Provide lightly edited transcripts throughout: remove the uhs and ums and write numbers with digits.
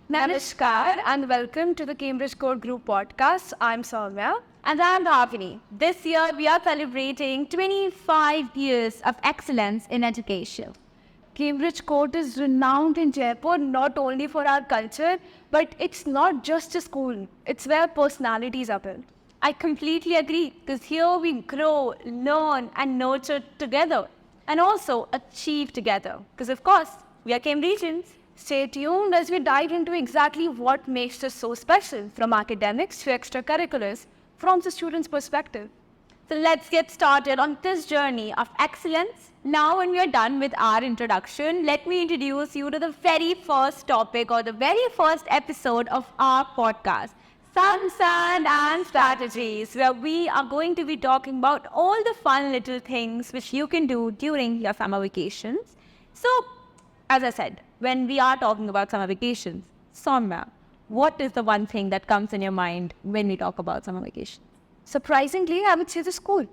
Namaskar and welcome to the Cambridge Code Group podcast. I'm Soumya. And I'm Bhavini. This year we are celebrating 25 years of excellence in education. Cambridge Court is renowned in Jaipur not only for our culture, but it's not just a school. It's where personalities are built. I completely agree because here we grow, learn and nurture together and also achieve together because of course we are Cambridgians. Stay tuned as we dive into exactly what makes us so special, from academics to extracurriculars, from the student's perspective. So let's get started on this journey of excellence. Now when we are done with our introduction, let me introduce you to the very first topic or the very first episode of our podcast, Sun, Sun and Strategies, where we are going to be talking about all the fun little things which you can do during your summer vacations. So, as I said, when we are talking about summer vacations, Soumya, what is the one thing that comes in your mind when we talk about summer vacations? Surprisingly, I would say the school.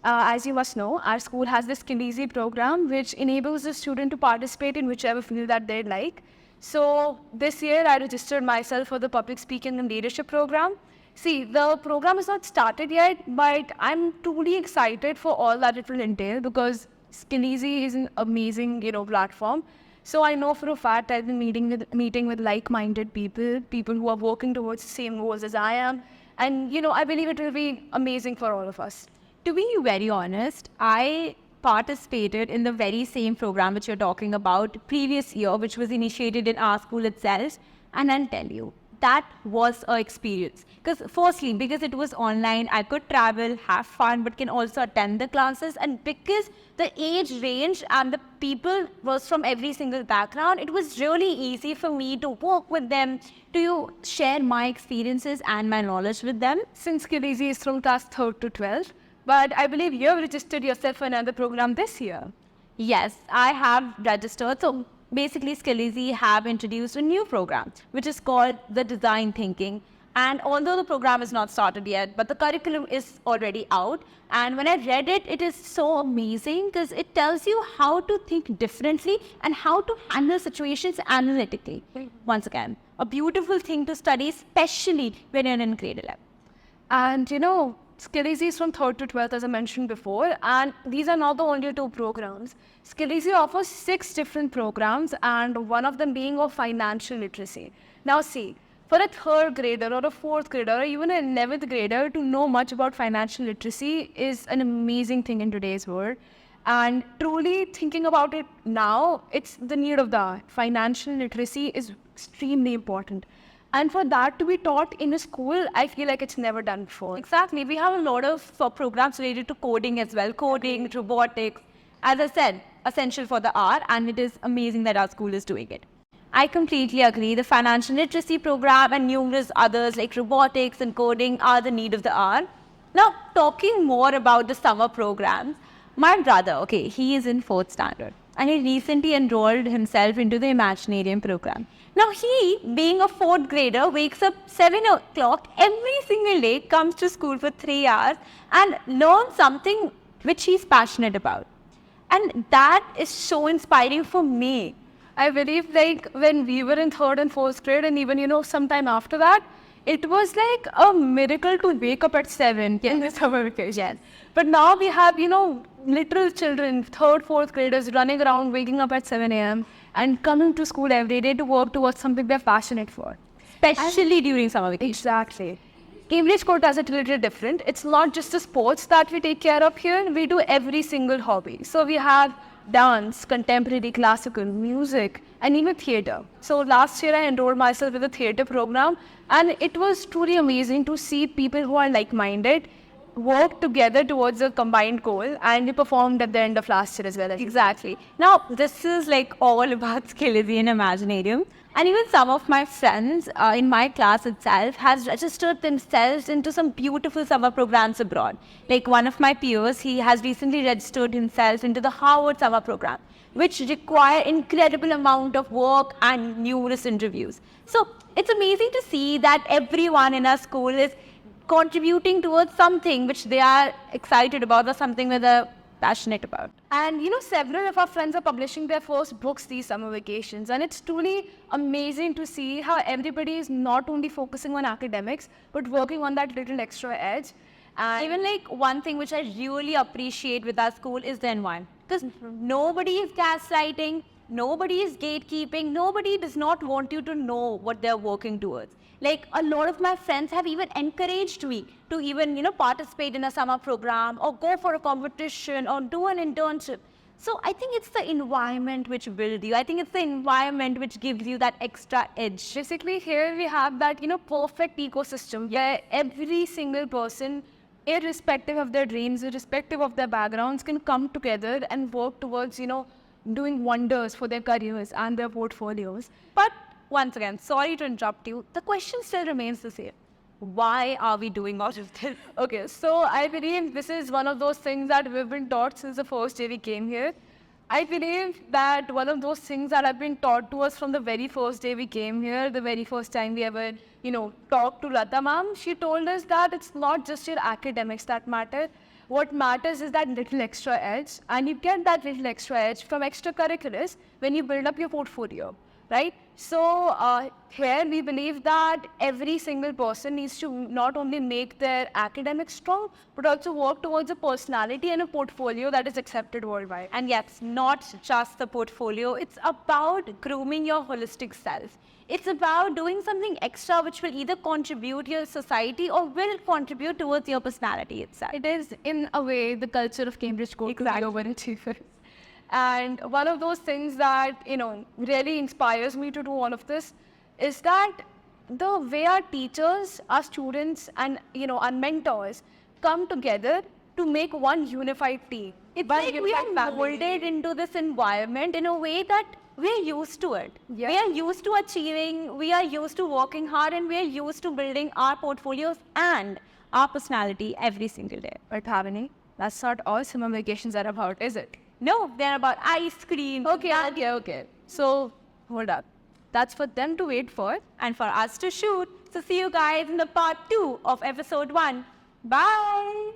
As you must know, our school has this Skill program which enables the student to participate in whichever field that they like. So this year I registered myself for the public speaking and leadership program. See, the program is not started yet, but I'm truly excited for all that it will entail because Skill is an amazing, platform. So I know for a fact I've been meeting with like-minded people who are working towards the same goals as I am. And, I believe it will be amazing for all of us. To be very honest, I participated in the very same program which you're talking about previous year, which was initiated in our school itself. And I'll tell you, that was an experience. Firstly, because it was online, I could travel, have fun, but can also attend the classes. And because the age range and the people was from every single background, it was really easy for me to work with them, to share my experiences and my knowledge with them. Since Skill is from class 3rd to 12th, but I believe you have registered yourself for another program this year. Yes, I have registered. So basically, Skill have introduced a new program, which is called the Design Thinking. And although the program is not started yet, but the curriculum is already out. And when I read it, it is so amazing because it tells you how to think differently and how to handle situations analytically. Once again, a beautiful thing to study, especially when you're in grade 11. And Skill is from 3rd to 12th, as I mentioned before, and these are not the only 2 programs. Skill offers 6 different programs, and one of them being of financial literacy. Now see, for a 3rd grader or a 4th grader or even an 11th grader to know much about financial literacy is an amazing thing in today's world. And truly thinking about it now, it's the need of the hour. Financial literacy is extremely important. And for that to be taught in a school, I feel like it's never done before. Exactly. We have a lot of programs related to coding as well. Coding, robotics. As I said, essential for the hour, and it is amazing that our school is doing it. I completely agree. The financial literacy program and numerous others like robotics and coding are the need of the hour. Now, talking more about the summer programs, my brother, he is in 4th standard. And he recently enrolled himself into the Imaginarium program. Now he, being a 4th grader, wakes up 7 o'clock every single day, comes to school for 3 hours and learns something which he's passionate about. And that is so inspiring for me. I believe when we were in 3rd and 4th grade and even sometime after that, it was like a miracle to wake up at 7 in the summer vacation. Yes. But now we have, literal children, 3rd, 4th graders running around, waking up at 7 a.m. and coming to school every day to work towards something they're passionate for. Especially during summer vacation. Exactly. Cambridge Court does it a little different. It's not just the sports that we take care of here. We do every single hobby. So we have dance, contemporary, classical, music, and even theatre. So last year I enrolled myself with a theatre program, and it was truly amazing to see people who are like-minded work together towards a combined goal, and we performed at the end of last year as well. Exactly. Now, this is like all about Skillzy and Imaginarium. And even some of my friends in my class itself has registered themselves into some beautiful summer programs abroad. Like one of my peers, he has recently registered himself into the Harvard summer program, which require incredible amount of work and numerous interviews. So it's amazing to see that everyone in our school is contributing towards something which they are excited about or something that they're passionate about. And several of our friends are publishing their first books these summer vacations. And it's truly amazing to see how everybody is not only focusing on academics, but working on that little extra edge. And Even like one thing which I really appreciate with our school is the environment. Because nobody is gaslighting, nobody is gatekeeping, nobody does not want you to know what they're working towards. Like a lot of my friends have even encouraged me to even, participate in a summer program or go for a competition or do an internship. So I think it's the environment which builds you. I think it's the environment which gives you that extra edge. basically, here we have that, perfect ecosystem where every single person, irrespective of their dreams, irrespective of their backgrounds, can come together and work towards, doing wonders for their careers and their portfolios. But once again, sorry to interrupt you, the question still remains the same. Why are we doing all of this? Okay, so I believe this is one of those things that we've been taught since the first day we came here. I believe that one of those things that have been taught to us from the very first day we came here, the very first time we ever, talked to Lata ma'am, she told us that it's not just your academics that matter. What matters is that little extra edge, and you get that little extra edge from extracurriculars when you build up your portfolio, right? So here we believe that every single person needs to not only make their academics strong, but also work towards a personality and a portfolio that is accepted worldwide. And yes, not just the portfolio, it's about grooming your holistic self. It's about doing something extra which will either contribute to your society or will contribute towards your personality itself. It is, in a way, the culture of Cambridge Code for the overachievers. And one of those things that, really inspires me to do all of this is that the way our teachers, our students, and, our mentors come together to make one unified team. It's like we are molded into this environment in a way that we're used to it. Yeah. We are used to achieving, we are used to working hard, and we are used to building our portfolios and our personality every single day. But Bhavani, that's not all summer vacations are about, is it? No, they're about ice cream. Okay. So, hold up. That's for them to wait for. And for us to shoot. So see you guys in the part 2 of episode 1. Bye!